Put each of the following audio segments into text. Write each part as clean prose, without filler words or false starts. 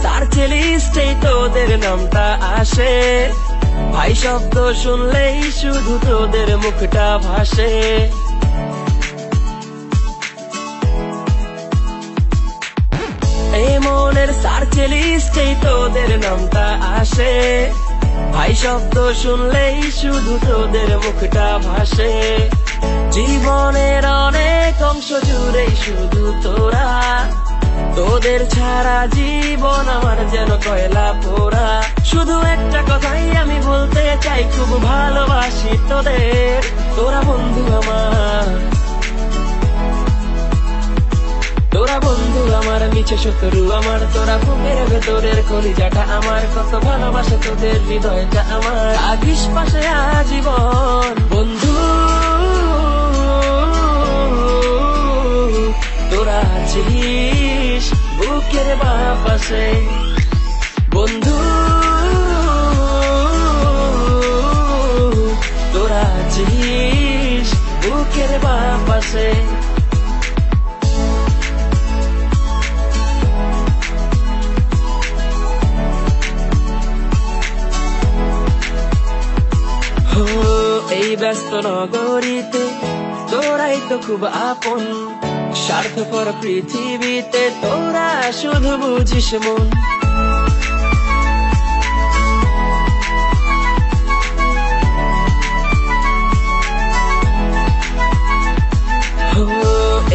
Search লিস্টেই তোদের নামটা আসে, ভাই শব্দ শুনলেই শুধু তোদের মুখটা ভাসে। এই মনের সার্চ লিস্টেই তোদের নামটা আসে, ভাই শব্দ শুনলেই শুধু তোদের মুখটা ভাসে। জীবনের অনেক অংশ জুড়েই শুধু তোরা, তোদের ছাড়া জীবন আমার যেন কয়লা পোড়া। শুধু একটা কথাই আমি বলতে চাই, খুব ভালোবাসি তোদের, তোরা বন্ধু আমার, তোরা বন্ধু আমার, মিছে শত্রু আমার। তোরা বুকের ভেতরের কলিজাটা আমার, কত ভালোবাসে তোদের হৃদয়টা আমার। থাকিস পাশে আজীবন বন্ধু, তোরা আছিস বুকের বাঁ পাশে বন্ধু, তোরা আছিস বুকের বাঁ পাশে। এই ব্যস্ত নগরীতে তোরাই তো খুব আপন, স্বার্থপর পৃথিবীতে তোরা শুধু বুঝিস মন।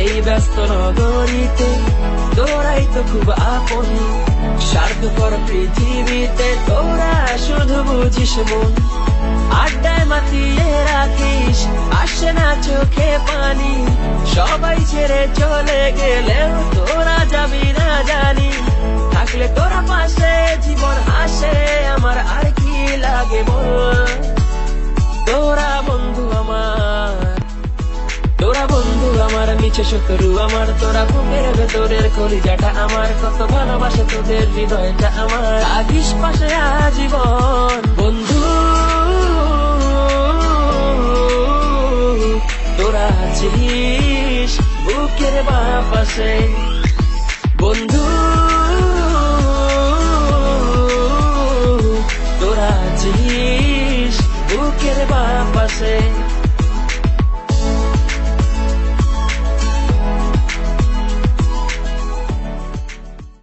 এই ব্যস্ত নগরীতে তোরাই তো খুব আপন, স্বার্থপর পৃথিবীতে তোরা শুধু বুঝিস মন। আড্ডায় মাতিয়ে রাখিস, আসে না চোখে পানি, সবাই ছেড়ে চলে গেলেও তোরা যাবি না জানি। থাকলে তোরা পাশে জীবন হাসে আমার, আর কি লাগে বল। তোরা বন্ধু আমার, তোরা বন্ধু আমার, মিছে শত্রু আমার। তোরা বুকের ভেতরের কলিজাটা আমার, কত ভালোবাসে তোদের হৃদয়টা আমার। থাকিস পাশে আজীবন বন্ধু, তোরা আছিস বুকের বাঁ পাশে বন্ধু, তোরা আছিস বুকের বাঁ পাশে।